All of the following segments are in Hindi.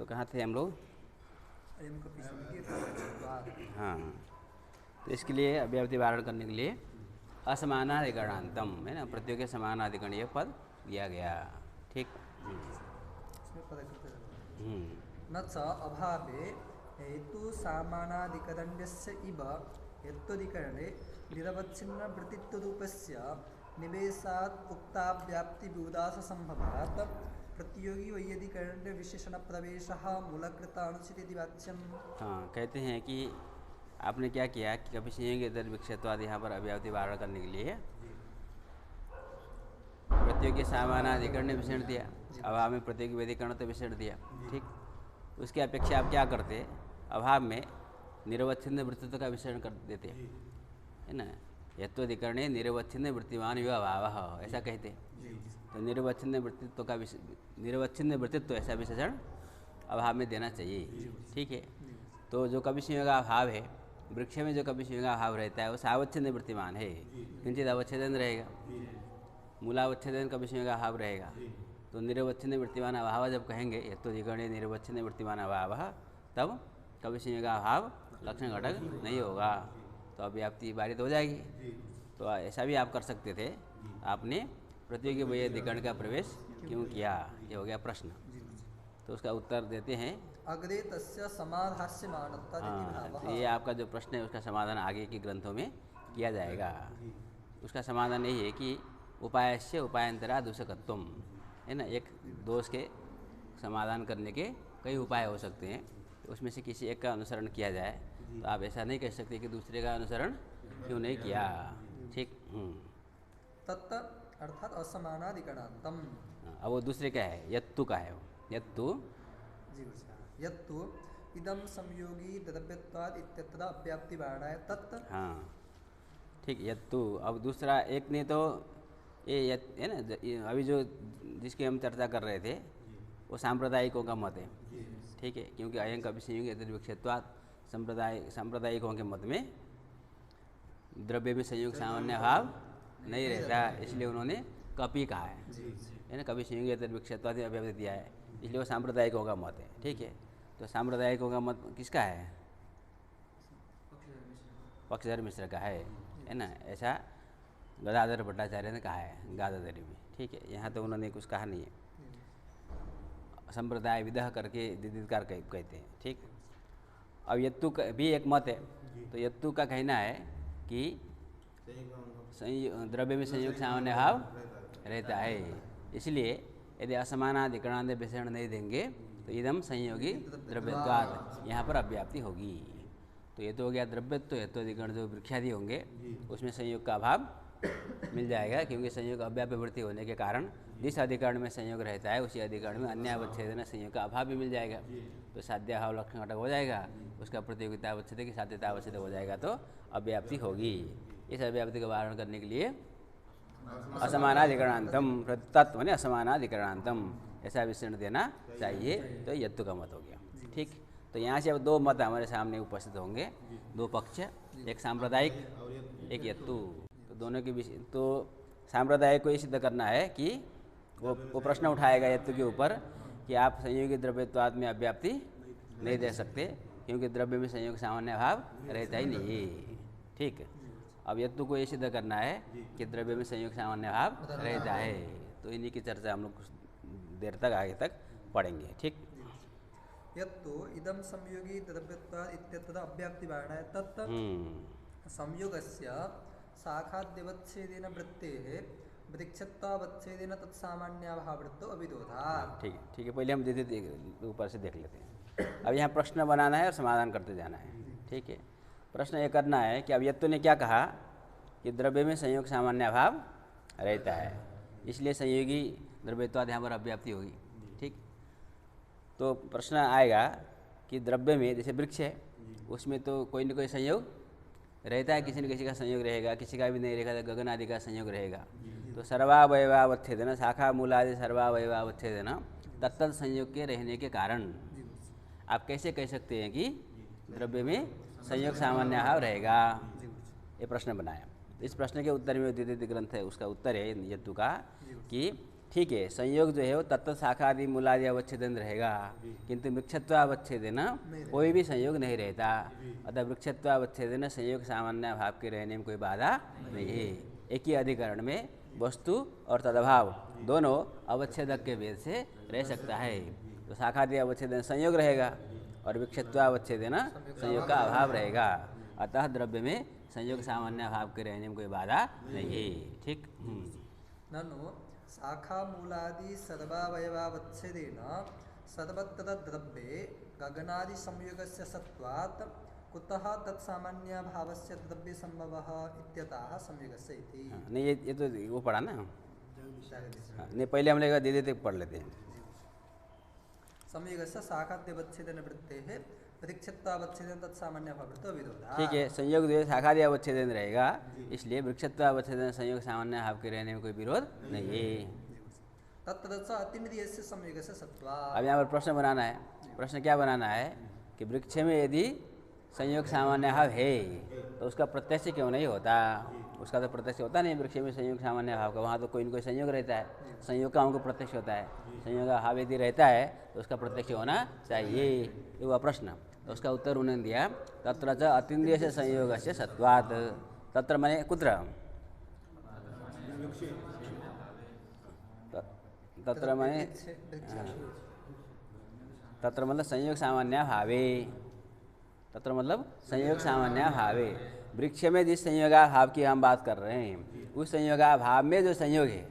कहाँ थे हम लोग? हाँ, तो इसके लिए अव्याप्ति वारण करने के लिए असमानाधिकरणांतम है ना, प्रत्येक के समानाधिकरणीय पद दिया गया। ठीक। न च अभावे हेतु सामानाधिकरण्यस्य इव हेत्वधिकरणे निरवच्छिन्न वृत्तित्वरूपस्य निवेशात् उक्ताव्याप्ति विउदास संभवात् प्रतियोगी वैयधिकरण्य विशेषण प्रवेशः मूलकृत अनुचित वाच्यम। हाँ, कहते हैं कि आपने क्या किया कि कभी संयोग इतर विक्षेत्वाद यहाँ पर अव्याप्ति वारण करने के लिए प्रत्येक सामानाधिकरण विषय दिया, अभाव में प्रत्येक वेदीकरण तो विषय दिया। ठीक, उसकी अपेक्षा आप क्या करते? अभाव में निरवच्छिन्न वृत्तित्व का विषय कर देते है ना। यत्वधिकरणे निरवच्छिन्न वृत्तिमान युवा अभाव ऐसा कहते। तो निरवच्छिन्न वृत्तित्व का निरवच्छिन्न वृत्तित्व ऐसा विशेषण अभाव में देना चाहिए। ठीक है, तो जो कवि संयोग का अभाव है, वृक्ष में जो कवि संयोग का अभाव रहता है वो सावच्छिन्न वृत्तिमान है, किंचित अवच्छेदन रहेगा, मूलावच्छेदन कवि संयोग का अभाव रहेगा। तो निरवच्छिन्न वृत्तिमान अभाव जब कहेंगे यत्वधिकरणे निरवच्छिन्न वृत्तिमान अभाव, तब कवि संयोग का अभाव लक्षण घटक नहीं होगा, तो अव्याप्ति बारित हो जाएगी। तो ऐसा भी आप कर सकते थे, आपने प्रतियोगी वैयधिकरण का प्रवेश क्यों किया, ये हो गया प्रश्न। तो उसका उत्तर देते हैं अग्रे तस्य समाधास्यमानत्वात्। हाँ, तो ये आपका जो प्रश्न है उसका समाधान आगे के ग्रंथों में किया जाएगा। उसका समाधान यही है कि उपायस्य उपायंतरा दूषकत्वम है ना, एक दोष के समाधान करने के कई उपाय हो सकते हैं, तो उसमें से किसी एक का अनुसरण किया जाए। तो आप ऐसा नहीं कह सकते कि दूसरे का अनुसरण क्यों नहीं किया। ठीक। तत्त अर्थात असमानाधिकरणांतम। अब वो दूसरे का है, यत्तु का है वो, यत्तु यत्तु इदम संयोगी द्रव्यत्वाद इत्यत्र अव्याप्ति वारणाय तत्त। हाँ ठीक, यत्तु। अब दूसरा एक ने तो ये है ना, अभी जो जिसकी हम चर्चा कर रहे थे वो सांप्रदायिकों का मत है। ठीक है, क्योंकि अयं कवि संयोग यदि विक्षेत्वाद सांप्रदायिकों के मत में द्रव्य में संयोग सामान्य भाव नहीं रहता, इसलिए उन्होंने कपि कहा है ना, कवि संयोग यदि विक्षेत्वाद अव्याप्ति दिया है, इसलिए वो सांप्रदायिकों का मत है। ठीक है, तो सांप्रदायिकों का मत किसका है? पक्षधर मिश्र का है ना, ऐसा गदाधर भट्टाचार्य ने कहा है गादाधरी में। ठीक है, यहाँ तो उन्होंने कुछ कहा नहीं है, संप्रदाय विदह करके दिदिकार कहते हैं। ठीक, अब यत्तु का भी एक मत है, तो यत्तु का कहना है कि द्रव्य में संयोग सामान्य भाव रहता है, इसलिए यदि असमानाधिकरणांत विषय नहीं देंगे तो इदम संयोगी द्रव्यत्वाद यहाँ पर अव्याप्ति होगी। तो ये तो हो गया द्रव्यत्व। यत्वाधिकरण जो वृक्षादि होंगे उसमें संयोग का अभाव मिल जाएगा, क्योंकि संयोग अव्याप्य वृत्ति होने के कारण जिस अधिकरण में संयोग रहता है उसी अधिकरण में अन्य अवच्छेदन संयोग का अभाव भी मिल जाएगा। तो साध्याभाव लक्षण घटक हो जाएगा, उसका प्रतियोगिता अवच्छेद की साध्यता अवच्छेद हो जाएगा, तो अव्याप्ति होगी। इस अव्याप्ति का वारण करने के लिए असमानाधिकरणांतम तत्व ने असमानाधिकरणांतम ऐसा विषय देना चाहिए। तो यत्तु का मत हो गया। ठीक, तो यहाँ से अब दो मत हमारे सामने उपस्थित होंगे, दो पक्ष, एक सांप्रदायिक एक यत्तु। तो दोनों के विषय, तो सांप्रदायिक को ये सिद्ध करना है कि वो प्रश्न उठाएगा यत्तु के ऊपर कि आप संयोगी द्रव्यत्वाद में अव्याप्ति नहीं दे सकते, क्योंकि द्रव्य में संयोग सामान्य भाव रहता ही नहीं। ठीक, अब यत्तु को ये सिद्ध करना है कि द्रव्य में संयोग सामान्य भाव रहता है। तो इन्हीं की चर्चा हम लोग कुछ देर तक आगे तक पढ़ेंगे। ठीक, यत्तु इदम संयोगी द्रव्यत्वाद इत्यत्र अव्याप्ति वारणाय तत् संयोगस्य शाखाद्यवच्छेदेन वृत्तेः वृक्षत्वावच्छेदेन तत्सामान्याभाववृत्तो अविरोधात्। ठीक है, पहले हम ऊपर से देख लेते हैं। अब यहाँ प्रश्न बनाना है और समाधान करते जाना है। ठीक है, प्रश्न ये करना है कि अब यत्तु ने क्या कहा कि द्रव्य में संयोग सामान्य भाव रहता है, इसलिए संयोगी द्रव्यत्वाद यहाँ पर अव्याप्ति होगी। ठीक, तो प्रश्न आएगा कि द्रव्य में जैसे वृक्ष है उसमें तो कोई न कोई संयोग रहता है, किसी न किसी का संयोग रहेगा, किसी का भी नहीं रहेगा तो गगन आदि का संयोग रहेगा। तो सर्वावयवावच्छेदन शाखा मूलादि सर्वावयवावच्छेदन तत्त संयोग के रहने के कारण आप कैसे कह सकते हैं कि द्रव्य में संयोग सामान्य भाव रहेगा? ये प्रश्न बनाया। इस प्रश्न के उत्तर में द्वितीय ग्रंथ है, उसका उत्तर है यत्तु का कि ठीक है, संयोग जो है वो तत्व शाखा आदि मूलादि अवच्छेदन रहेगा, किंतु वृक्षत्वावच्छेदन कोई भी संयोग नहीं रहता। अतः वृक्षत्वावच्छेदन संयोग सामान्य भाव के रहने में कोई बाधा नहीं है। एक ही अधिकरण में वस्तु और तदभाव दोनों अवच्छेदक के भेद से रह सकता है। तो शाखादि अवच्छेदन संयोग रहेगा और वृक्षत्वावच्छेदन संयोग का अभाव रहेगा। अतः द्रव्य में संयोग सामान्य भाव के रहने में कोई बाधा नहीं है। ठीक। ननु शाखा मूलादि सर्वावयवावच्छेदेन सर्वत्र गगनादि संयोगस्य सत्वात् कुतः तत्सामान्य भावस्य द्रव्य संभवः इत्यतः संयोगस्य इति। नहीं, ये तो वो पढ़ा ना। नहीं, पहले हम लोग दे देते पढ़ लेते हैं। संयोगस्य शाखाद्यवच्छेदन वृत्तेः वृक्षत्वावच्छेदन तत्सामान्य भावतो विरोधः। ठीक है, संयोग जो शाखादि अवच्छेदन रहेगा, इसलिए वृक्षत्वावच्छेदन संयोग सामान्य भाव के रहने में कोई विरोध नहीं है। तत्र च अतीन्द्रियस्य संयोगस्य सत्वात्। अब यहाँ पर प्रश्न बनाना है। प्रश्न क्या बनाना है कि वृक्ष में यदि संयोग सामान्य भाव है तो उसका प्रत्यक्ष क्यों नहीं होता? उसका तो प्रत्यक्ष होता नहीं वृक्ष में संयोग सामान्य भाव का। वहाँ तो कोई न कोई संयोग रहता है, संयोग का हमको प्रत्यक्ष होता है। संयोग का भाव यदि रहता है तो उसका प्रत्यक्ष होना चाहिए, ये हुआ प्रश्न। तो उसका उत्तर उन्होंने दिया तत्र च अतीन्द्रिय से संयोग से सत्वात्। तत्र मने कुत्र? तत्र मने तत्र मतलब संयोग सामान्य भावे। तत्र मतलब संयोग सामान्य भावे। वृक्ष में जिस संयोगा भाव की हम बात कर रहे हैं, उस संयोगा भाव में जो संयोग है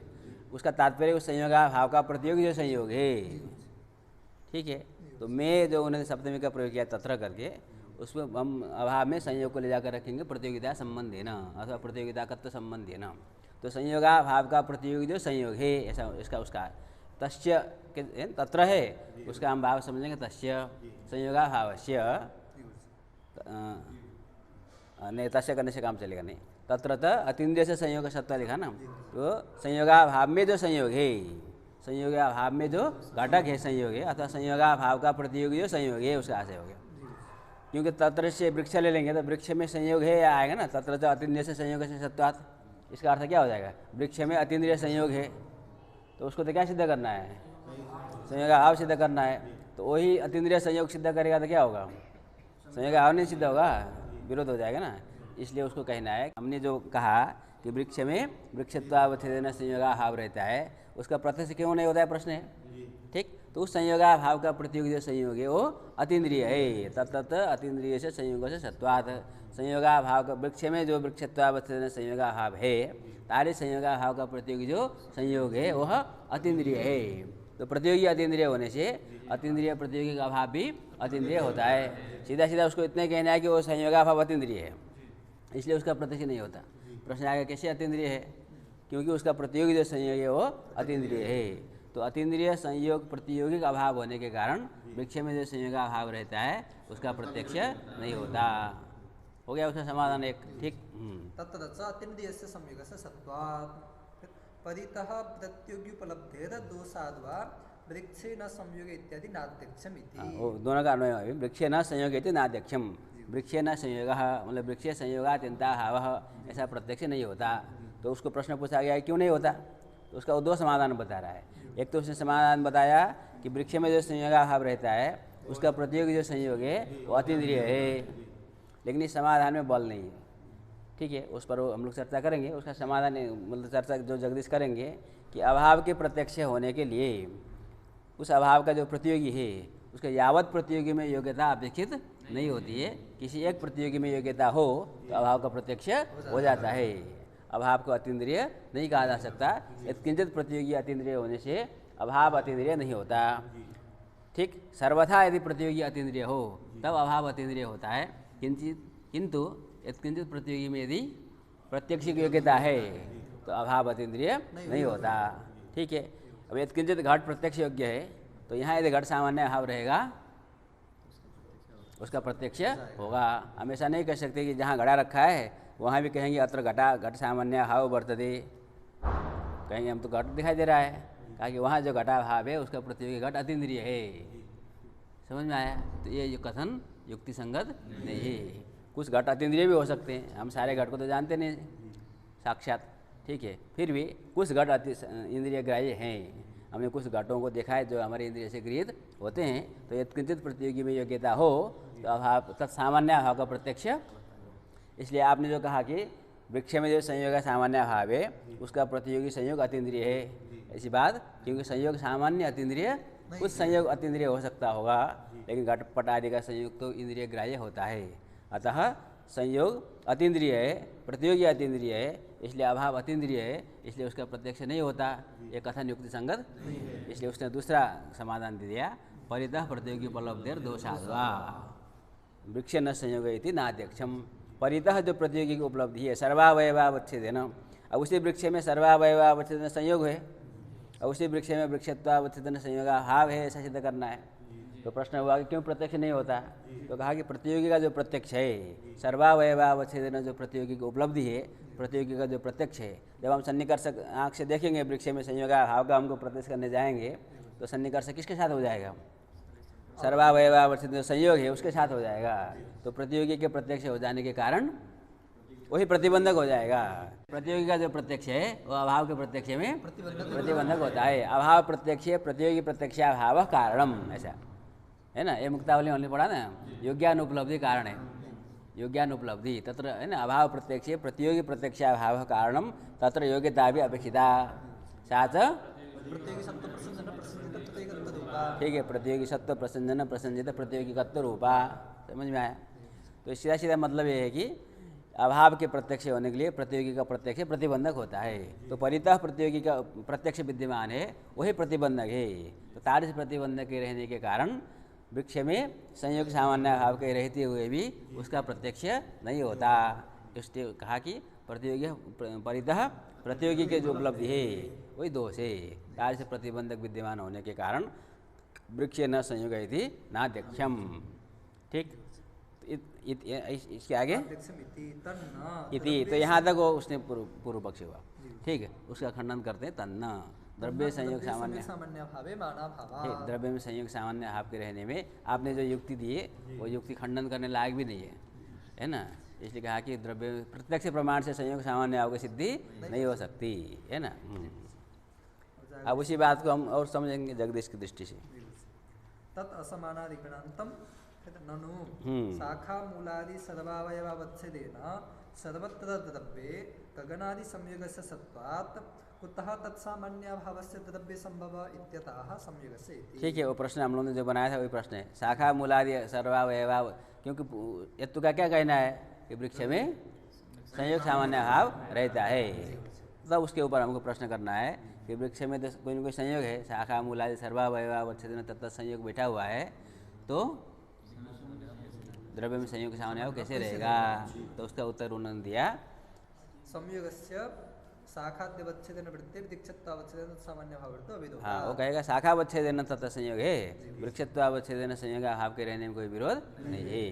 उसका तात्पर्य उस संयोगा भाव का प्रतियोगी जो संयोग है। ठीक है, तो मैं जो उन्होंने सप्तमी का प्रयोग किया तत्र करके, उसमें हम अभाव में संयोग को ले जाकर रखेंगे प्रतियोगिता संबंध है ना, अथवा प्रतियोगिता तत्व संबंध है ना। तो संयोगा भाव का प्रतियोगी जो संयोग है, ऐसा इसका उसका तस्य के तत्र है, उसका हम भाव समझेंगे तस्य संयोगा भावस्य। नहीं, तस्य करने से काम चलेगा नहीं। तत्र अतीन्द्रिय से संयोग सत्व लिखा ना, तो संयोगा भाव में जो संयोग है, संयोगा भाव में जो घटक है संयोग है, अथवा संयोगा भाव का प्रतियोगी जो संयोग है, उसका आशय हो गया। क्योंकि तत्र से वृक्ष ले लेंगे तो वृक्ष में संयोग है या आएगा ना, तत्र अतीन्द्रिय से संयोग से सत्वात्। इसका अर्थ क्या हो जाएगा? वृक्ष में अतीन्द्रिय संयोग है तो उसको तो क्या सिद्ध करना है? संयोगा भाव सिद्ध करना है। तो वही अतीन्द्रिय संयोग सिद्ध करेगा तो क्या होगा? संयोगा भाव नहीं सिद्ध होगा, विरोध हो जाएगा ना। इसलिए उसको कहना है, हमने जो कहा कि वृक्ष में वृक्षत्वावच्छेदन संयोगा भाव रहता है, उसका प्रत्यक्ष क्यों नहीं होता है प्रश्न है। ठीक, तो उस संयोगा भाव का प्रतियोगी जो संयोग है वो अतीन्द्रिय है। तत्त अतीन्द्रिय से संयोग से सत्वात्। संयोगा भाव का वृक्ष में जो वृक्षत्वावच्छेदन संयोगा भाव है, तारे संयोगा भाव का प्रतियोगी जो संयोग है वह अतीन्द्रिय है। तो प्रतियोगी अतीन्द्रिय होने से अतीन्द्रिय प्रतियोगी का भाव भी अतीन्द्रिय होता है। सीधा सीधा उसको इतने कहना है कि वो संयोगा भाव अतीन्द्रिय है, इसलिए उसका प्रत्यक्ष नहीं होता। प्रश्न आएगा कैसे अतीन्द्रिय है? क्योंकि उसका प्रतियोगी जो संयोग है वो अतीन्द्रिय है। तो अतीन्द्रिय संयोग प्रतियोगी का अभाव होने के कारण वृक्ष में जो संयोगा भाव रहता है उसका प्रत्यक्ष नहीं होता। हो गया उसका समाधान एक। ठीक। तत्र च अतीन्द्रियस्य संयोगस्य सत्वात् परितः प्रत्योग्युपलब्धेर दोषाद्वा वृक्षे न संयोग इत्यादि नाध्यक्षम इति। दोनों का अन्वय है। वृक्षे न संयोग इति नाध्यक्षम। वृक्षे न संयोग मतलब वृक्षे संयोगात्यंता भाव, ऐसा प्रत्यक्ष नहीं होता। तो उसको प्रश्न पूछा गया क्यों नहीं होता, तो उसका दो समाधान बता रहा है। एक तो उसने समाधान बताया कि वृक्ष में जो संयोगा भाव रहता है उसका प्रतियोगी जो संयोग है वो अतीन्द्रिय है, लेकिन इस समाधान में बल नहीं है। ठीक है, उस पर हम लोग चर्चा करेंगे। उसका समाधान मतलब चर्चा जो जगदीश करेंगे कि अभाव के प्रत्यक्ष होने के लिए उस अभाव का जो प्रतियोगी है उसके यावत प्रतियोगी में योग्यता अपेक्षित नहीं होती है। किसी एक प्रतियोगी में योग्यता हो तो अभाव का प्रत्यक्ष हो जाता है। अभाव को अतीन्द्रिय नहीं कहा जा सकता। किंचित प्रतियोगी अतीन्द्रिय होने से अभाव अतीन्द्रिय नहीं होता। ठीक, सर्वथा यदि प्रतियोगी अतीन्द्रिय हो तब अभाव अतीन्द्रिय होता है। किंतु किंचित प्रतियोगी में यदि प्रत्यक्ष की योग्यता है तो अभाव अतीन्द्रिय नहीं होता। ठीक है, अब यदि किंचित घट प्रत्यक्ष योग्य है तो यहाँ यदि घट सामान्य अभाव रहेगा उसका प्रत्यक्ष होगा। हमेशा नहीं कह सकते कि जहाँ घड़ा रखा है वहाँ भी कहेंगे अत्र घट सामान्य भाव वर्तते, कहेंगे हम तो घट दिखाई दे रहा है, कहा कि वहाँ जो घटा भाव है उसका प्रतियोगी घट अतीन्द्रिय है। समझ में आया? तो ये कथन युक्ति संगत नहीं है। कुछ घट अतीन्द्रिय भी हो सकते हैं, हम सारे घट को तो जानते नहीं साक्षात। ठीक है, फिर भी कुछ घट अति इंद्रिय ग्राह्य हैं। हमने कुछ घटों को देखा है जो हमारे इंद्रिय से गृहीत होते हैं। तो यदि किंचित प्रतियोगी में योग्यता हो तो अभाव तत्सामान्य अभाव का प्रत्यक्ष। इसलिए आपने जो कहा कि वृक्ष में जो संयोग का सामान्य अभाव है उसका प्रतियोगी संयोग अतीन्द्रिय है, ऐसी बात, क्योंकि संयोग सामान्य अतीन्द्रिय, कुछ संयोग अतीन्द्रिय हो सकता होगा, लेकिन घटपट आदि का संयोग तो इंद्रिय ग्राह्य होता है। अतः संयोग अतीन्द्रिय है, प्रतियोगी अतीन्द्रिय है, इसलिए अभाव अतीन्द्रिय है, इसलिए उसका प्रत्यक्ष नहीं होता। ये कथन युक्ति संगत, इसलिए उसने दूसरा समाधान दे दिया, परितः प्रतियोगी उपलब्धेर दोषाद्वा वृक्ष न संयोग इति नाध्यक्षम। परितः जो प्रतियोगी की उपलब्धि है सर्वावयवावच्छेदेन, अब उसी वृक्ष में सर्वावयवावच्छेदेन संयोग है, और उसी वृक्ष में वृक्षत्वावच्छेदेन संयोगाभाव है, ऐसा सिद्ध करना है। तो प्रश्न हुआ कि क्यों प्रत्यक्ष नहीं होता? तो कहा कि प्रतियोगी का जो प्रत्यक्ष है, सर्वावयवावच्छेदेन जो प्रतियोगी की उपलब्धि है, प्रतियोगी का जो प्रत्यक्ष है, जब हम सन्निकर्ष आँख से देखेंगे वृक्ष में संयोगाभाव का हमको प्रत्यक्ष करने जाएंगे तो सन्निकर्ष किसके साथ हो जाएगा? सर्वावयवावच्छेदेन संयोग है उसके साथ हो जाएगा। तो प्रतियोगी के प्रत्यक्ष हो जाने के कारण वही प्रतिबंधक हो जाएगा। प्रतियोगी का जो प्रत्यक्ष है वो अभाव के प्रत्यक्ष में प्रतिबंधक होता है। अभाव प्रत्यक्ष प्रतियोगी प्रत्यक्षाभाव कारणम, ऐसा है ना। ये मुक्तावली हमने पढ़ा ना, योग्यानुपलब्धि कारण है, योग्यानुपलब्धि तत्र है ना। अभाव प्रत्यक्ष प्रतियोगी प्रत्यक्षाभाव कारणम तत्र योग्यता भी अपेक्षिता। साथ ठीक है, प्रतियोगी सत्व प्रसंजन प्रसंजित प्रतियोगी कत्व रूपा, समझ में आया? तो सीधा सीधा मतलब ये है कि अभाव के प्रत्यक्ष होने के लिए प्रतियोगी का प्रत्यक्ष प्रतिबंधक होता है। तो परितः प्रतियोगी का प्रत्यक्ष विद्यमान है वही प्रतिबंधक है। तो तादृश प्रतिबंधक के रहने के कारण वृक्ष में संयोग सामान्य अभाव के रहते हुए भी उसका प्रत्यक्ष नहीं होता। इसलिए कहा कि प्रतियोगी परितः प्रतियोगी के जो उपलब्धि है वही दोष है। तादृश प्रतिबंधक विद्यमान होने के कारण वृक्ष न संयोग इति नाध्यक्षम। ठीक, इसके आगे इति, तो यहाँ तक वो उसने पूर्व पक्ष हुआ। ठीक है, उसका खंडन करते हैं तन्न द्रव्य संयोग सामान्य, द्रव्य में संयोग सामान्य अभाव के रहने में आपने जो युक्ति दी है वो युक्ति खंडन करने लायक भी नहीं है ना। इसलिए कहा कि द्रव्य प्रत्यक्ष प्रमाण से संयोग सामान्य अभाव की सिद्धि नहीं हो सकती है ना। अब उसी बात को हम और समझेंगे जगदीश की दृष्टि से। तत् असमानाधिकरणांतम ननु शाखा मूलादि सर्वावयवावच्छेदेन सर्वत्र द्रव्ये गगनादि संयोगस्य सत्वात् कुतः तत्सामान्याभावस्य द्रव्य संभव इत्यतः संयोगस्य इति। ठीक है, वो प्रश्न हम लोगों ने जो बनाया था वही प्रश्न है। शाखा मूलादि सर्वावयवाव, क्योंकि यत्तु का क्या कहना है कि वृक्ष में संयोग सामान्य अभाव रहता है, तब उसके ऊपर हमको प्रश्न करना है कि वृक्ष में तो कोई न कोई संयोग है, शाखा मूलादि सर्वावयवावच्छेदेन तत्त संयोग बैठा हुआ है, तो द्रव्य में संयोग सामान्य अभाव कैसे रहेगा? तो उसका उत्तर उन्होंने दिया संयोगस्य शाखाद्यवच्छेदेन वृत्ते वृक्षत्वावच्छेदेन सामान्य भाव वृत्तो अविरोध। हाँ, वो कहेगा शाखावच्छेदेन तत्त संयोग है, वृक्षत्वावच्छेदेन संयोग अभाव के रहने में कोई विरोध नहीं है।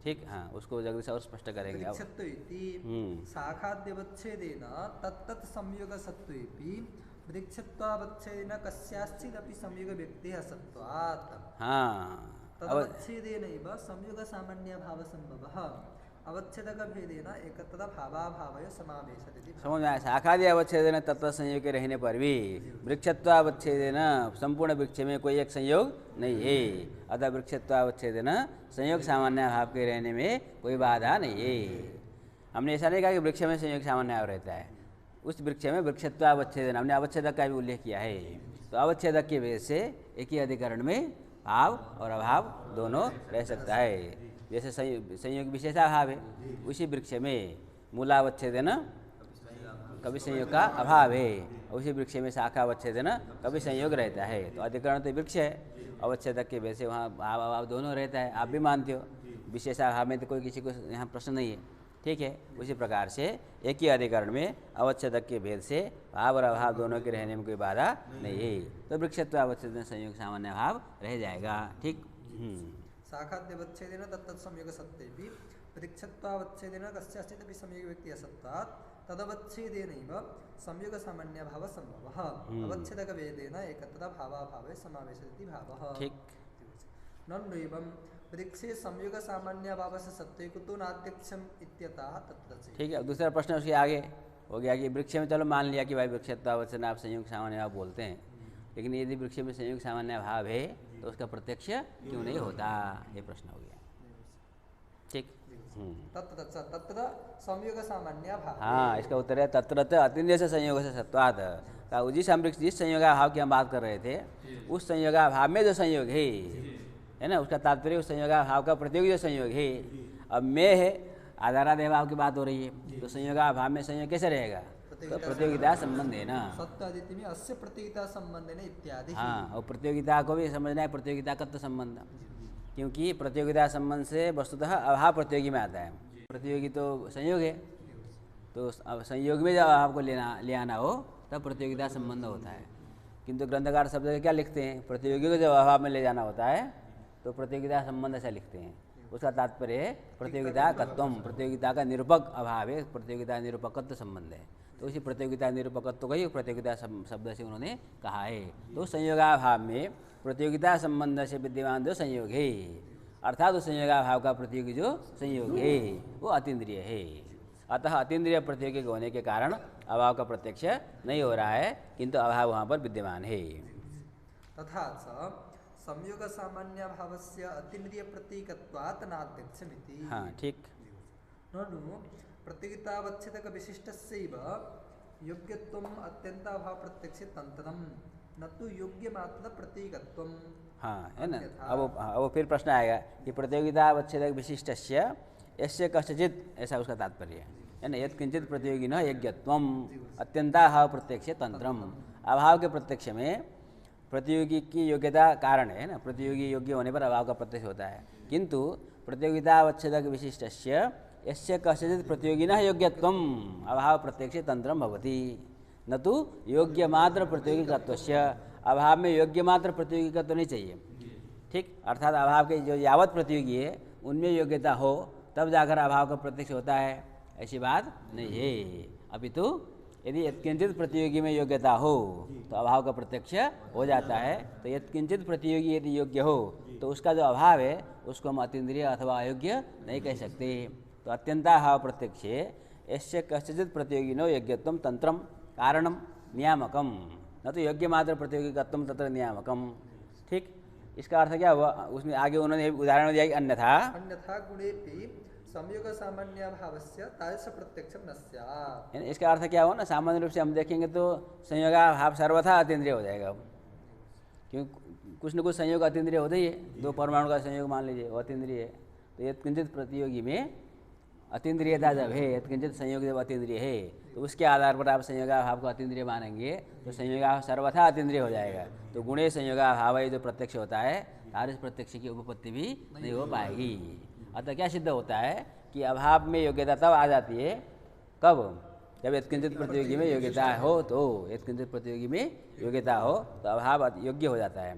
ठीक, हाँ, उसको जगदीश और स्पष्ट करेंगे। वृक्षत्व इति शाखाद्यवच्छेदेन तत्तत् संयोग सत्वेपि वृक्षत्वावच्छेदेन कस्याश्चिदपि संयोग व्यक्तिः सत्वात्। हाँ, तदवच्छेदेनैव संयोग सामान्य भाव संभवः अवच्छेदक भेदेन एकत्र भावाभावय समावेशति। समझ में आया? शाखादि अवच्छेदेन तत्व संयोग के रहने पर भी वृक्षत्वावच्छेदेन संपूर्ण वृक्ष में कोई एक संयोग नहीं है, अतः वृक्षत्वावच्छेदेन संयोग सामान्य भाव के रहने में कोई बाधा नहीं है। हमने ऐसा नहीं कहा कि वृक्ष में संयोग सामान्य भाव रहता है, उस वृक्ष में वृक्षत्वावच्छेदेन हमने अवच्छेदक का भी उल्लेख किया है। तो अवच्छेदक के वजह से एक ही अधिकरण में भाव और अभाव दोनों रह सकता है। जैसे संयोग विशेषाभाव है, उसी वृक्ष में मूलावच्छेदेन कभी संयोग का अभाव है, उसी वृक्ष में शाखावच्छेदेन कभी संयोग रहता है। तो अधिकरण तो वृक्ष है, अवच्छेदक के वजह से वहाँ भाव अभाव दोनों रहता है। आप भी मानते हो, विशेषाभाव में तो कोई किसी को यहाँ प्रश्न नहीं है। ठीक है, उसी प्रकार से एक ही अधिकरण में अवच्छेदक के भेद से भाव और अभाव दोनों के रहने में कोई बाधा नहीं है, तो वृक्षत्व अवच्छेदन संयोग सामान्य भाव रह जाएगा। ठीक, शाखाद्यवच्छेदेन तत्तत् संयोग सत्तेपि वृक्षत्वावच्छेदेन कस्याश्चिदपि संयोग व्यक्तिः सत्वात् तदवच्छेदेनैव संयोग सामान्य भाव संभवः अवच्छेदक भेदेन एकत्र भावाभावे समावेशति भावः। ठीक, नन्वैवं वृक्षे संयोग सामान्य भाव से सत्वे कुतो नाध्यक्षम इत्यतः तत्र। ठीक है, दूसरा प्रश्न उसके आगे हो गया कि वृक्ष में चलो मान लिया कि भाई वृक्षत्वावचन आप संयोग सामान्य भाव बोलते हैं, लेकिन यदि वृक्ष में संयोग सामान्य भाव है तो उसका प्रत्यक्ष क्यों नहीं होता, ये प्रश्न हो गया। ठीक। तत्र संयोग सामान्य भाव। हाँ, इसका उत्तर है तत्र अतिन्द्रिय से संयोग से सत्वात का जिस संयोगाभाव की हम बात कर रहे थे उस संयोगाभाव में जो संयोग है ना, उसका तात्पर्य उस संयोगाभाव का प्रतियोगी जो संयोग है। अब में है आधारादेय भाव की बात हो रही है, तो संयोगाभाव में संयोग कैसे रहेगा, तो प्रतियोगिता संबंध है ना। सत्वादिति में अस्य प्रतियोगिता संबंध ने इत्यादि। हाँ, और प्रतियोगिता को भी समझना है, प्रतियोगिता का तो संबंध, क्योंकि प्रतियोगिता संबंध से वस्तुतः अभाव प्रतियोगी में आता है। प्रतियोगी तो संयोग है, तो अब संयोग में जब अभाव को ले आना हो तब प्रतियोगिता संबंध होता है। किंतु ग्रंथकार शब्द क्या लिखते हैं, प्रतियोगी को जब अभाव में ले जाना होता है तो प्रतियोगिता संबंध ऐसा लिखते हैं। उसका तात्पर्य है प्रतियोगिता कत्वम, प्रतियोगिता का निरूपक अभाव है, प्रतियोगिता निरूपकत्व संबंध है। तो उसी प्रतियोगिता निरूपकत्व को ही प्रतियोगिता शब्द से उन्होंने कहा है। तो संयोगाभाव में प्रतियोगिता संबंध से विद्यमान जो संयोग है, अर्थात उस संयोगाभाव का प्रतियोगी जो संयोग है वो अतीन्द्रिय है। अतः अतीन्द्रिय प्रतियोगी होने के कारण अभाव का प्रत्यक्ष नहीं हो रहा है, किंतु अभाव वहाँ पर विद्यमान है। तथा संयोग सामान्य भावस्य अतीन्द्रिय प्रतीकत्वात् नाध्यक्षमिति। हाँ, ठीक। ननु प्रतियोगितावच्छेदक विशिष्टस्यैव योग्यत्वम् अत्यन्ताभाव प्रत्यक्षे तंत्रम् न तो योग्य मात्र प्रतीकत्वम्। हाँ, है ना। अब फिर प्रश्न आएगा कि प्रतियोगितावच्छेदक विशिष्टस्य यस्य कस्यचित्, ऐसा उसका तात्पर्य है ना। यत् किंचित प्रतियोगिनः यज्ञत्वम् अत्यन्ताभाव प्रत्यक्षे तंत्रम्। अभाव के प्रत्यक्ष में प्रतियोगी की योग्यता कारण है ना, प्रतियोगी योग्य होने पर अभाव का प्रत्यक्ष होता है। किंतु प्रतियोगितावच्छेदक विशिष्टस्य यस्य कस्यचित् प्रतियोगिनः योग्यत्वम् अभाव प्रत्यक्षे तंत्रम भवति न तो योग्य मात्र प्रतियोगिकत्वस्य। अभाव में योग्य मात्र प्रतियोगिकत्व नहीं चाहिए, ठीक। अर्थात अभाव के जो यावत प्रतियोगी है उनमें योग्यता हो तब जाकर अभाव का प्रत्यक्ष होता है, ऐसी बात नहीं है। अपितु यदि यत्किंचित प्रतियोगी में योग्यता हो तो अभाव का प्रत्यक्ष हो जाता है। तो यत्किंचित प्रतियोगी यदि योग्य हो तो उसका जो अभाव है उसको हम अतीन्द्रिय अथवा अयोग्य नहीं कह सकते। तो अत्यंताभाव प्रत्यक्षे यस्य कस्यचित् प्रतियोगिनो योग्यत्वं तंत्रम कारणम नियामकम न तो योग्य मात्र प्रतियोगिकत्वं तत्र नियामकम, ठीक। इसका अर्थ क्या हुआ, उसमें आगे उन्होंने उदाहरण दिया कि अन्यथा गुणेपि संयोग सामान्य भावस्य तादृश प्रत्यक्षम न स्यात्। इसका अर्थ क्या हुआ ना, सामान्य रूप से हम देखेंगे तो संयोगाभाव सर्वथा अतीन्द्रिय हो जाएगा। क्योंकि कुछ न कुछ संयोग अतीन्द्रिय होता ही है। दो परमाणु का संयोग मान लीजिए वो अतीन्द्रिय है। तो यत्किंचित प्रतियोगी में अतीन्द्रियता जब है, यत्किंचित संयोग जब अतीन्द्रिय है तो उसके आधार पर आप संयोगाभाव को अतीन्द्रिय मानेंगे तो संयोगाभाव सर्वथा अतीन्द्रिय हो जाएगा। तो गुणे संयोगाभाव जो प्रत्यक्ष होता है तादृश प्रत्यक्ष की उपपत्ति भी नहीं हो पाएगी। अतः क्या सिद्ध होता है कि अभाव में योग्यता तब आ जाती है, कब, जब यत्किंचित प्रतियोगी में योग्यता हो। तो यत्किंचित प्रतियोगी में योग्यता हो तो अभाव योग्य हो जाता है।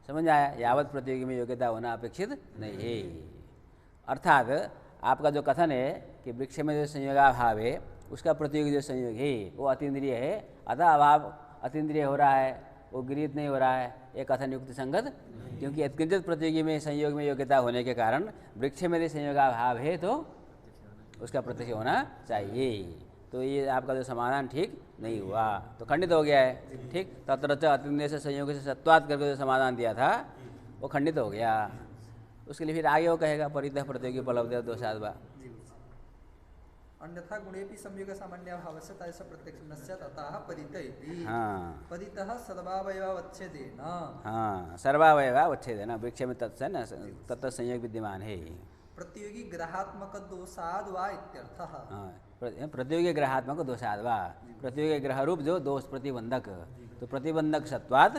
समझ आया, यावत प्रतियोगी में योग्यता होना अपेक्षित नहीं है। अर्थात आपका जो कथन है कि वृक्ष में जो संयोगाभाव है उसका प्रतियोगी जो संयोग है वो अतीन्द्रिय है, अतः अभाव अतीन्द्रिय हो रहा है, वो गृहीत नहीं हो रहा है, ये कथन युक्ति संगत। क्योंकि यत्किंचित प्रतियोगी में संयोग में योग्यता होने के कारण वृक्ष में यदि संयोगाभाव है तो उसका प्रत्यक्ष होना चाहिए। तो ये आपका जो समाधान ठीक नहीं हुआ, तो खंडित हो गया है, ठीक। तत्र च अतीन्द्रिय से संयोग से सत्वात् करके जो समाधान दिया था वो खंडित हो गया। उसके लिए फिर आगे वो कहेगा परितः प्रतियोगी उपलब्ध दोषाद्वा। अन्यथा गुणेपि संयोग सामान्य भावस्य तादृश प्रत्यक्षं न स्यात् अतः परितः इति। हाँ, परितः सर्वावयवावच्छेदेन। हाँ, सर्वावयवावच्छेदेन वृक्ष में तत्त संयोग विद्यमान है। प्रतियोगी ग्रहात्मक दोषाद् वा इत्यर्थः। हाँ, प्रतियोगी ग्रहात्मक दोषाद् वा, प्रतियोगी ग्रह रूप जो दोष प्रतिबंधक, तो प्रतिबंधक सत्वात्।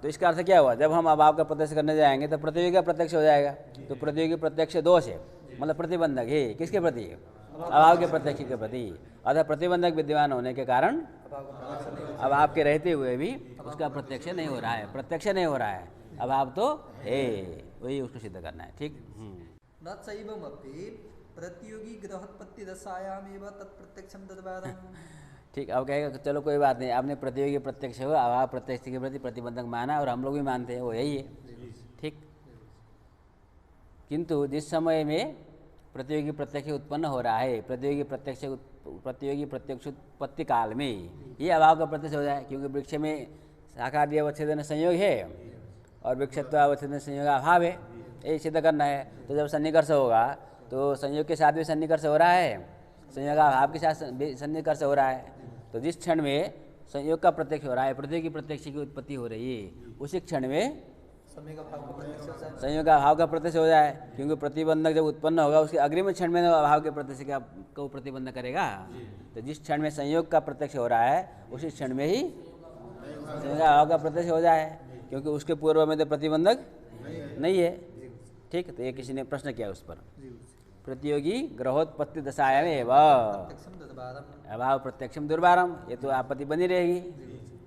तो इसका अर्थ क्या हुआ, जब हम अभाव का प्रत्यक्ष करने जाएंगे तो प्रतियोगी का प्रत्यक्ष हो जाएगा। तो प्रतियोगी प्रत्यक्ष दोष है, मतलब प्रतिबंधक है, किसके प्रति, अभाव के प्रत्यक्ष के प्रति। अतः प्रतिबंधक विद्यमान होने के कारण अभाव के रहते हुए भी उसका प्रत्यक्ष नहीं हो रहा है, प्रत्यक्ष नहीं हो रहा है, अभाव तो है, वही उसको सिद्ध करना है, ठीक। न चैवमपि प्रतियोगी ग्रहोत्पत्ति दशायामेव तत्प्रत्यक्षं तद्वादम्। ठीक। अब कहेगा चलो कोई बात नहीं, आपने प्रतियोगी प्रत्यक्ष हो अभाव प्रत्यक्ष के प्रति प्रतिबंधक माना और हम लोग भी मानते हैं वो यही है, ठीक। किंतु जिस समय में प्रतियोगी प्रत्यक्ष उत्पन्न हो रहा है, प्रतियोगी प्रत्यक्ष प्रतियोगी प्रत्यक्ष उत्पत्ति काल में ये अभाव का प्रत्यक्ष हो जाए, क्योंकि वृक्ष में शाखादि अवच्छेदन संयोग है और वृक्षत्व अवच्छेदन संयोग अभाव है, ये सिद्ध करना है। तो जब सन्निकर्ष होगा तो संयोग के साथ भी सन्निकर्ष हो रहा है, संयोग अभाव के साथ भी सन्निकर्ष हो रहा है। तो जिस क्षण में संयोग का प्रत्यक्ष हो रहा है, प्रतियोगी प्रत्यक्ष की उत्पत्ति हो रही है, उसी क्षण में संयोग का भाव का प्रत्यक्ष हो जाए। संयोग का अभाव का प्रत्यक्ष हो जाए, क्योंकि प्रतिबंधक जब उत्पन्न होगा उसके अग्रिम क्षण में अभाव के प्रत्यक्ष को प्रतिबंध करेगा। तो जिस क्षण में संयोग का प्रत्यक्ष हो रहा है उसी क्षण में ही संयोग का अभाव का प्रत्यक्ष हो जाए, क्योंकि उसके पूर्व में तो प्रतिबंधक नहीं है। ठीक, तो ये किसी ने प्रश्न किया उस पर। प्रतियोगी ग्रहोत्पत्ति दशायाम एवं प्रत्यक्षम दुर्बारम अभाव प्रत्यक्षम दुर्बारम, ये तो आपत्ति बनी रहेगी।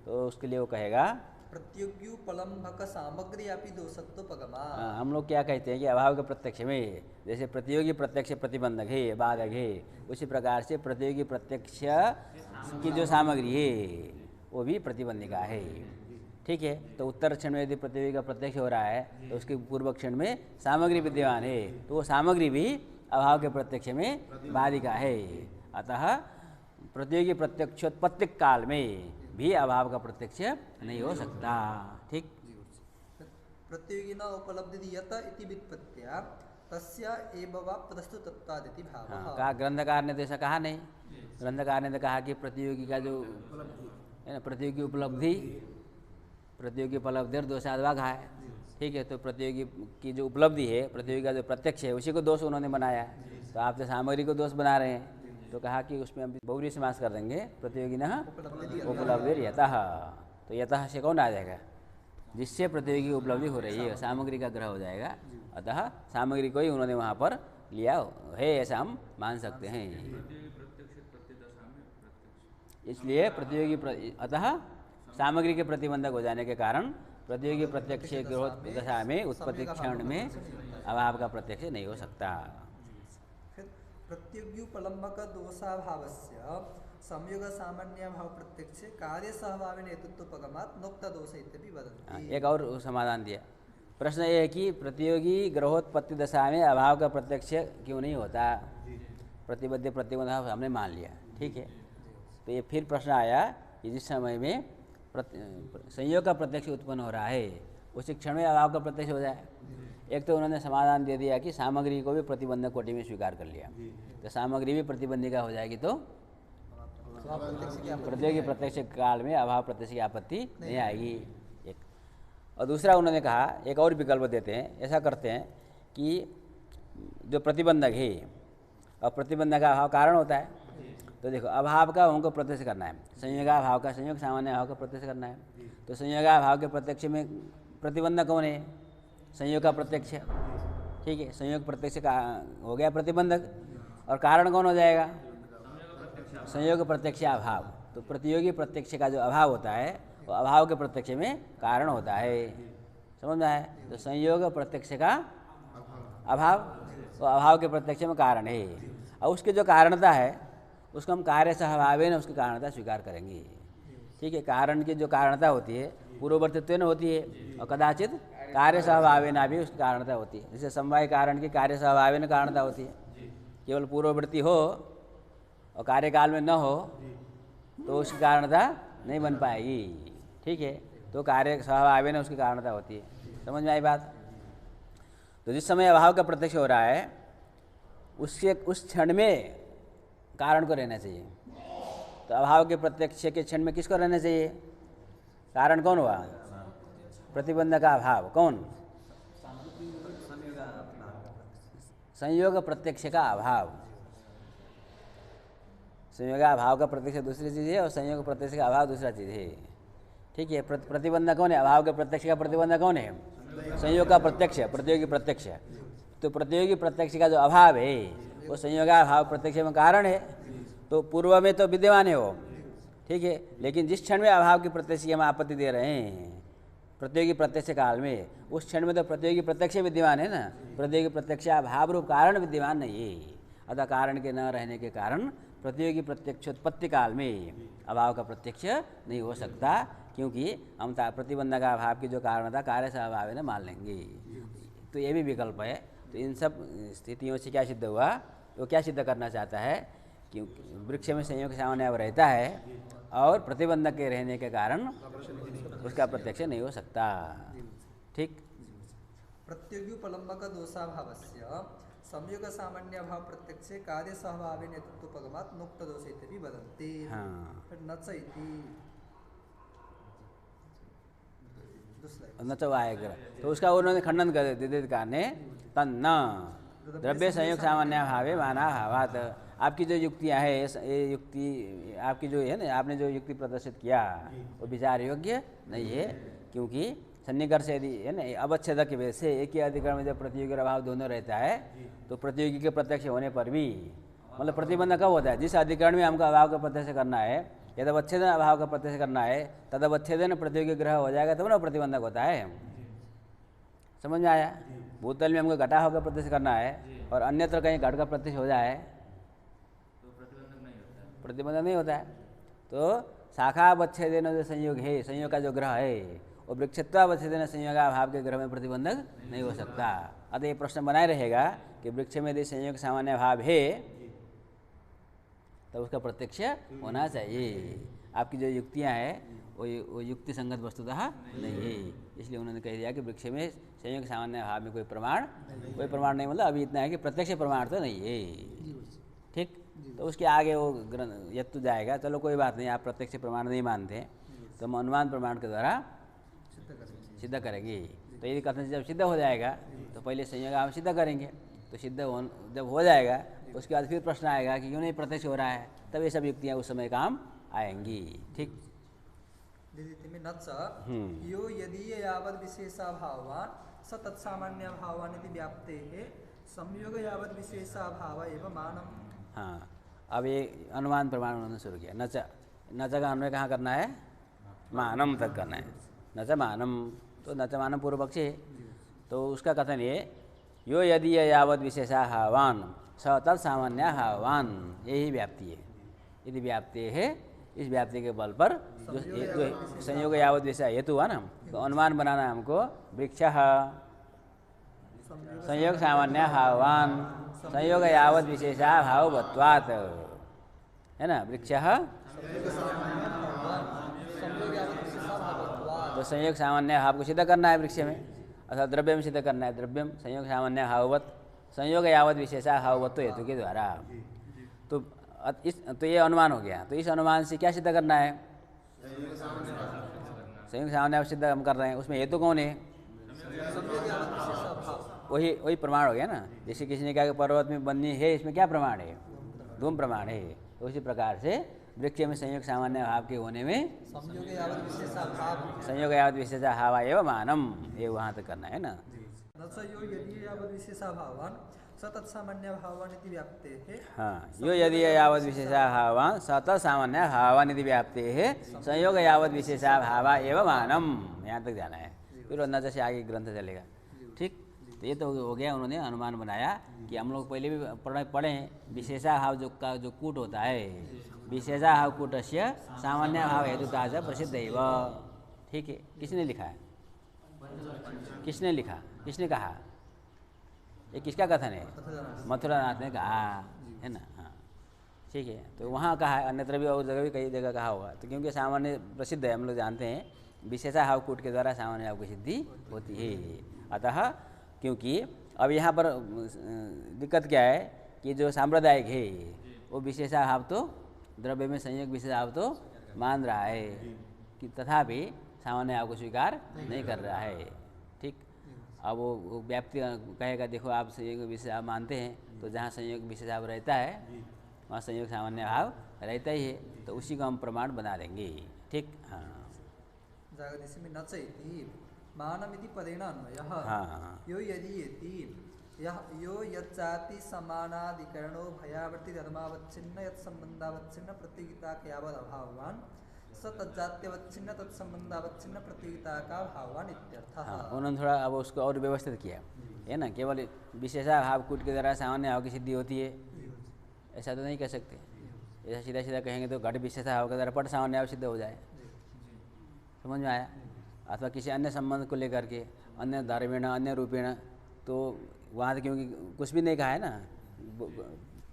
तो उसके लिए वो कहेगा प्रत्युग्युपलम्भक सामग्री अपि दोषत्वोपगमा। हम लोग क्या कहते हैं कि अभाव के प्रत्यक्ष में जैसे प्रतियोगी प्रत्यक्ष प्रतिबंधक है, बाधक है, उसी प्रकार से प्रतियोगी प्रत्यक्ष की जो सामग्री है वो भी प्रतिबंधिका है। ठीक है, तो उत्तर क्षण में यदि प्रतियोगी का प्रत्यक्ष हो रहा है तो उसके पूर्व क्षण में सामग्री विद्यमान है, तो वो सामग्री भी अभाव के प्रत्यक्ष में बाधिका है। अतः प्रतियोगी प्रत्यक्षोत्पत्ति काल में भी अभाव का प्रत्यक्ष नहीं हो सकता। ठीक, प्रतियोगी न उपलब्धि यत इति व्युत्पत्त्या तस्य एव वा प्रस्तुतत्वादिति भावः। कहा ग्रंथकार ने तो ऐसा कहा नहीं। ग्रंथकार ने तो कहा कि प्रतियोगी का जो है ना, प्रतियोगी उपलब्धि और दोषाद्भाग है। ठीक है, तो प्रतियोगी की जो उपलब्धि है, प्रतियोगी का जो प्रत्यक्ष है, उसी को दोष उन्होंने बनाया। तो आप तो सामग्री को दोष बना रहे हैं, तो कहा कि उसमें हम बहुव्रीहि समास कर देंगे, प्रतियोगी न उपलब्धि यतः। तो यतः से कौन आ जाएगा? जिससे प्रतियोगी उपलब्धि हो रही है, सामग्री का ग्रह हो जाएगा। अतः सामग्री को ही उन्होंने वहाँ पर लिया है, ऐसा हम मान सकते हैं। इसलिए प्रतियोगी अतः सामग्री के प्रतिबंधक हो जाने के कारण प्रतियोगी प्रत्यक्ष ग्रह दशा में उत्पत्ति क्षण में अभाव का प्रत्यक्ष नहीं हो सकता। प्रत्युग्युपलम्भक दोषाभावस्य संयोग सामान्य भाव प्रत्यक्ष कार्य सहभावेन हेतुत्वोपगमात् नोक्त दोष इत्यपि वदन्ति। एक और समाधान दिया। प्रश्न ये है कि प्रतियोगी ग्रहोत्पत्ति दशा में अभाव का प्रत्यक्ष क्यों नहीं होता? प्रतिबंध हमने मान लिया, ठीक है। तो ये फिर प्रश्न आया कि जिस समय में संयोग का प्रत्यक्ष उत्पन्न हो रहा है उसी क्षण में अभाव का प्रत्यक्ष हो जाए। एक तो उन्होंने समाधान दे दिया कि सामग्री को भी प्रतिबंधक कोटि में स्वीकार कर लिया, तो सामग्री भी प्रतिबंधिका हो जाएगी, तो प्रतियोगी प्रत्यक्ष काल में अभाव प्रत्यक्ष की आपत्ति नहीं आएगी। एक और दूसरा उन्होंने कहा, एक और विकल्प देते हैं, ऐसा करते हैं कि जो प्रतिबंधक है और प्रतिबंधक का अभाव कारण होता है, तो देखो अभाव का हमको प्रत्यक्ष करना है, संयोगाभाव का संयोग सामान्य अभाव का प्रत्यक्ष करना है। तो संयोगाभाव के प्रत्यक्ष में प्रतिबंधक कौन है? संयोग का प्रत्यक्ष, ठीक है। संयोग प्रत्यक्ष का हो गया प्रतिबंधक, और कारण कौन हो जाएगा? संयोग प्रत्यक्ष अभाव। तो प्रतियोगी प्रत्यक्ष का जो अभाव होता है वो अभाव के प्रत्यक्ष में कारण होता है, समझ में आया? तो संयोग प्रत्यक्ष का अभाव वो अभाव के प्रत्यक्ष में कारण है, और उसकी जो कारणता है उसको हम कार्य सहभावेन उसकी कारणता स्वीकार करेंगे, ठीक है। कारण की जो कारणता होती है पूर्ववर्तित्व होती है, और कदाचित कार्य सहभावेना भी उसकी कारणता होती है। जैसे समवाय कारण की कार्य सहभावेन कारणता होती है, केवल पूर्ववर्ती हो और कार्यकाल में न हो तो उसकी कारणता नहीं बन पाएगी, ठीक है। तो कार्य सहभावेन उसकी कारणता होती है, समझ में आई बात? तो जिस समय अभाव का प्रत्यक्ष हो रहा है उससे उस क्षण में कारण को रहना चाहिए। तो अभाव के प्रत्यक्ष के क्षण में किसको रहना चाहिए? कारण कौन हुआ? प्रतिबंध का अभाव। कौन? संयोग प्रत्यक्ष का अभाव। संयोगाभाव का प्रत्यक्ष दूसरी चीज़ है और संयोग प्रत्यक्ष का अभाव दूसरा चीज़ है, ठीक है। प्रतिबंध कौन है? अभाव के प्रत्यक्ष का प्रतिबंध कौन है? संयोग का प्रत्यक्ष, प्रतियोगी प्रत्यक्ष। तो प्रतियोगी प्रत्यक्ष का जो अभाव है वो संयोगाभाव प्रत्यक्ष में कारण है, तो पूर्व में तो विद्यमान है वो, ठीक है। लेकिन जिस क्षण में अभाव की प्रत्यक्ष की हम आपत्ति दे रहे हैं प्रतियोगी प्रत्यक्ष काल में, उस क्षण में तो प्रतियोगी प्रत्यक्ष विद्यमान है ना, प्रतियोगी प्रत्यक्ष अभाव रूप कारण विद्यमान नहीं है। अतः कारण के न रहने के कारण प्रतियोगी प्रत्यक्षोत्पत्ति काल में अभाव का प्रत्यक्ष नहीं हो सकता, क्योंकि हम प्रतिबंध का अभाव की जो कारण था कार्य से अभाव है ना मान लेंगे। तो ये भी विकल्प है। तो इन सब स्थितियों से क्या सिद्ध हुआ? वो क्या सिद्ध करना चाहता है क्योंकि वृक्ष में संयोग सामान्य भाव रहता है और प्रतिबंधक के रहने के कारण उसका प्रत्यक्ष नहीं हो सकता। ठीक। प्रत्योग्युपलम्बक दोषाभावस्य संयोग सामान्य भाव प्रत्यक्षे कार्य सहभावे नेतृत्वोपगमात् नुक्त दोष इत्यपि वदन्ति। हाँ। फिर न च इति न तो आएगा तो उसका उन्होंने खंडन कर दिया ने तन्न द्रव्य संयोग सामान्य भावे माना भावात। आपकी जो युक्तियाँ है ये युक्ति आपकी जो है ना, आपने जो युक्ति प्रदर्शित किया वो विचार योग्य नहीं है, क्योंकि सन्निकर्ष यदि है ना अवच्छेदक की वजह से एक ही अधिकरण में जब प्रतियोगी अभाव दोनों रहता है तो प्रतियोगी के प्रत्यक्ष होने पर भी मतलब प्रतिबंध कब होता है? जिस अधिकरण में हमको अभाव का प्रत्यक्ष करना है, यदि अवच्छेदन अभाव का प्रत्यक्ष करना है तद अवच्छेदन प्रतियोगी ग्रह हो जाएगा तब ना प्रतिबंधक होता है। समझ में आया? भूतल में हमको घटा होकर प्रत्यक्ष करना है और अन्यत्र कहीं घट का प्रत्यक्ष हो जाए तो प्रतिबंधक नहीं होता है। तो शाखा अवच्छेदन जो संयोग है, संयोग का जो ग्रह है वो वृक्षत्वावच्छेदन संयोगाभाव के ग्रह में प्रतिबंधक नहीं हो सकता। अतः ये प्रश्न बनाए रहेगा कि वृक्ष में यदि संयोग सामान्य भाव है तो उसका प्रत्यक्ष होना चाहिए। आपकी जो युक्तियाँ हैं वो युक्ति संगत वस्तुतः नहीं है, इसलिए उन्होंने कह दिया कि वृक्ष में संयोग सामान्य भाव में कोई प्रमाण नहीं, मतलब अभी इतना है कि प्रत्यक्ष प्रमाण तो नहीं है। ठीक। तो उसके आगे वो यत्तु जाएगा। चलो कोई बात नहीं, आप प्रत्यक्ष प्रमाण नहीं मानते तो हम अनुमान प्रमाण के द्वारा सिद्ध करेंगे। तो यदि कथन जब सिद्ध हो जाएगा तो पहले संयोग हम सिद्ध करेंगे, तो सिद्ध जब हो जाएगा तो उसके बाद फिर प्रश्न आएगा कि क्यों नहीं प्रत्यक्ष हो रहा है, तब ये सब युक्तियाँ उस समय काम आएंगी। ठीक। यो यदि यावद् विशेषाभावान् स तत्सामान्य भावान् इति व्याप्तेः संयोग यावद् विशेषाभाव एव मानम। हाँ, अब ये अनुमान प्रमाण उन्होंने शुरू किया। नच का अन्वय कहाँ करना है? मानम तक करना है। नच मानम, तो नच मानम पूर्व पक्षी है, तो उसका कथन ये यो यदि यावद् विशेषाभावान् स तत्सामान्य भावान्, यही व्याप्ति है। यदि व्याप्ति है, इस व्याप्ति के बल पर जो संयोग यावद् विषय हेतु हुआ ना, तो अनुमान बनाना हमको वृक्ष संयोग सामान्य भावान संयोग यावद् विशेषा भाववत्वात्, है ना। वृक्ष तो संयोग सामान्य भाव को सिद्ध करना है वृक्ष में, अर्थात द्रव्य में सिद्ध करना है। द्रव्यम संयोग सामान्य भाववत् संयोग यावद् विशेषा भाववत्व हेतु के द्वारा। तो ये अनुमान हो गया। तो इस अनुमान से क्या सिद्ध करना है? संयोग सामान्य सिद्ध हम कर रहे हैं, उसमें हेतु कौन है? वही प्रमाण हो गया ना। जैसे किसी ने कहा कि पर्वत में बन्नी है, इसमें क्या प्रमाण है? धूम प्रमाण है। तो उसी प्रकार से वृक्ष में संयोग सामान्य भाव के होने में संयोग यावद् विशेषा भाव एवं मानम, ये वहाँ तक करना है ना। हाँ, यो यदि यावद् विशेषा भावान् स तत्सामान्य भावान् इति व्याप्तेः संयोग यावद् विशेषा भाव एवं मानम, यहाँ तक जाना है। फिर अंदाजा से आगे ग्रंथ चलेगा। ठीक। तो ये तो हो गया, उन्होंने अनुमान बनाया कि हम लोग पहले भी पढ़े विशेषा भाव जो कूट होता है, विशेषा भाव कूटस्य सामान्य भाव हेतुता च प्रसिद्ध एव। ठीक है। किसने लिखा है? किसने लिखा? किसने कहा? ये किसका कथन है? मथुरानाथ ने कहा है ना। हाँ, ठीक है। तो वहाँ कहा है, अन्यत्र भी और जगह भी कई जगह कहा होगा। तो क्योंकि सामान्य प्रसिद्ध है, हम लोग जानते हैं विशेषा भाव कूट के द्वारा सामान्य भाव की सिद्धि होती है। अतः क्योंकि अब यहाँ पर दिक्कत क्या है कि जो सांप्रदायिक है वो विशेषा भाव तो द्रव्य में संयोग विशेषा भाव तो मान रहा है कि तथापि सामान्य भाव को स्वीकार नहीं कर रहा है। ठीक। अब वो व्याप्ति कहेगा देखो आप संयोग विशेष भाव मानते हैं, तो जहाँ संयोग विशेष भाव रहता है वहाँ संयोग सामान्य भाव रहता ही है, तो उसी को हम प्रमाण बना देंगे। ठीक। हाँ, मानमिति पदेन अन्वयः। हाँ, यो यदि यो यच्चाति समानाधिकरणो भयावर्ती धर्मावच्छिन्न यत्संबंधावच्छिन्न प्रतियोगिता के यावद् अभावान् स तज्जात्यवच्छिन्न तत्संबंधावच्छिन्न प्रतियोगिता का भावान् इत्यर्थः। हाँ, उन्होंने थोड़ा अब उसको और व्यवस्थित किया है ना। केवल विशेषा भाव कूट के द्वारा सामान्य भाव की सिद्धि होती है ऐसा तो नहीं कह सकते। ऐसा सीधा सीधा कहेंगे तो घट विशेषा भाव के द्वारा पट सामान्य भाव सिद्ध हो जाए। समझ में आया? अथवा किसी अन्य संबंध को लेकर के अन्य धर्मेण अन्य रूपेण, तो वहाँ तो क्योंकि कुछ भी नहीं कहा है ना,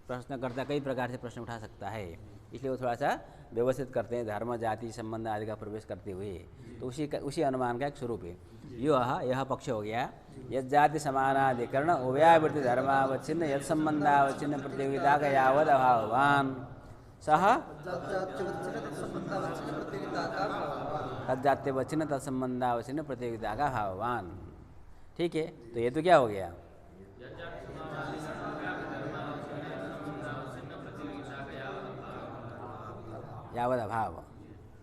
प्रश्नकर्ता कई प्रकार से प्रश्न उठा सकता है, इसलिए वो थोड़ा सा व्यवस्थित करते हैं धर्म जाति संबंध आदि का प्रवेश करते हुए। तो उसी अनुमान का एक स्वरूप है। यह पक्ष हो गया। यद जाति समानाधिकरण उभयावृत्ति धर्मावच्छिन्न यद संबंधावच्छिन्न प्रतियोगिता का यावद अभावान सह तज्जात्यवच्छिन्न तत्संबंधावच्छिन्न प्रतियोगिता का भाववान। ठीक है, तो ये तो क्या हो गया? यावद अभाव।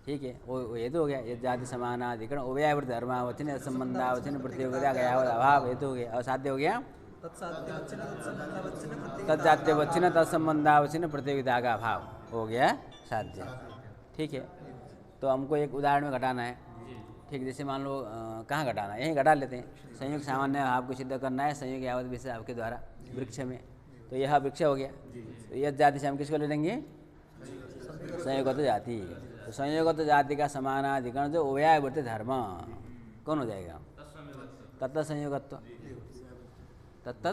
ठीक है, वो ये तो हो गया। ये जाति समानाधिकरण उभयावृत्ति धर्मावच्छिन्न संबंधावच्छिन्न प्रतियोगिता का यावद अभाव, ये तो हो गया। और साध्य हो गया तज्जात्यवच्छिन्न तत्संबंधावच्छिन्न प्रतियोगिता का अभाव हो गया साध्य। ठीक है, तो हमको एक उदाहरण में घटाना है। ठीक, जैसे मान लो कहाँ घटाना है, यहीं घटा लेते हैं। संयोग सामान्य भाव को सिद्ध करना है संयोग यावत विषय आपके द्वारा वृक्ष में, तो यह वृक्ष हो गया। तो यह जाति से हम किसको ले लेंगे? संयोगत जाति। तो संयोगत जाति का समानाधिकरण जो उभयावृत्ति धर्म कौन हो जाएगा? तत्त संयोगत्व। तत्त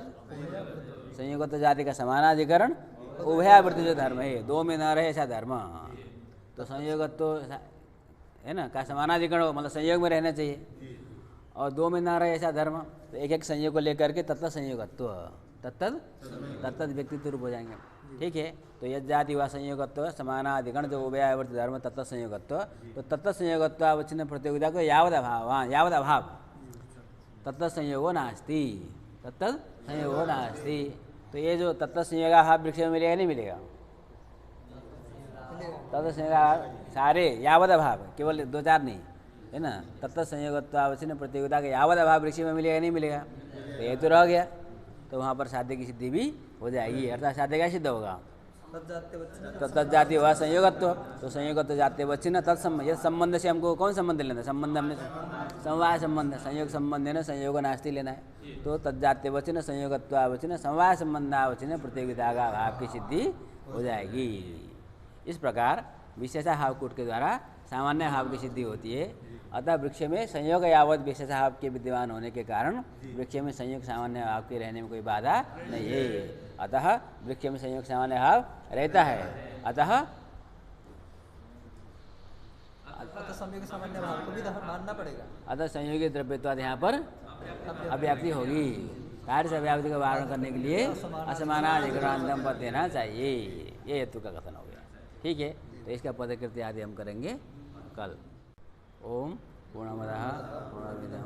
संयोगत जाति का समानाधिकरण उभयावृत्ति जो धर्म है, दो में न रहे ऐसा धर्म, तो संयोगत्व है ना का समानाधिकरण हो, मतलब संयोग में रहना चाहिए, और दो में ना रहे ऐसा धर्म, तो एक एक संयोग को लेकर के तत्त संयोगत्व तत्त व्यक्तित्व रूप हो जाएंगे। ठीक है, तो यद जाति हुआ संयोगत्व समानाधिकरण जो उभयावृत्ति धर्म तत्त संयोगत्व, तो तत्त संयोगत्व अवच्छिन्न प्रतियोगिता को यावद अभाव तत्त संयोगो नास्ति, तत्त संयोगो नास्ति। तो ये जो तत्त संयोगाभाव वृक्ष में मिलेगा नहीं मिलेगा? तत्त संयोगाभाव सारे यावद अभाव, केवल दो चार नहीं है ना। तत्त संयोगत्व अवच्छिन्न प्रतियोगिता का यावद अभाव वृक्ष में मिलेगा नहीं मिलेगा? तो ये तो रह गया, तो वहाँ पर साध्य की सिद्धि भी हो जाएगी। अर्थात साध्य क्या सिद्ध होगा? तत्जाति हुआ संयोगत्व, तो संयोगत्व जात्यवच्छिन्न तत्संबंध। संबंध से हमको कौन संबंध लेना है? संबंध हमने समवाय संबंध, संयोग संबंध है ना, संयोग नास्ति लेना है। तो तत्जात्यवच्छिन्न संयोगत्वावच्छिन्न समवाय संबंधावच्छिन्न प्रतियोगिता का भाव की सिद्धि हो जाएगी। इस प्रकार विशेषाभाव कूट के द्वारा सामान्य भाव की सिद्धि होती है। अतः वृक्ष में संयोग यावत विशेषाभाव के विद्यमान होने के कारण वृक्ष में संयोग सामान्य भाव के रहने में कोई बाधा नहीं है। अतः वृक्ष में संयोग सामान्य भाव रहता है। अतः संयोग सामान्य भाव को भी मानना पड़ेगा। अतः संयोगी द्रव्यत्वाद यहाँ पर अव्याप्ति होगी। कार्य से अव्याप्ति का वारण करने के लिए असमानाधिकरण पद देना चाहिए। ये हेतु का कथन हो गया। ठीक है, तो इसका पदकृत्य आदि हम करेंगे कल। ओम पूर्णमदः पूर्णमिदं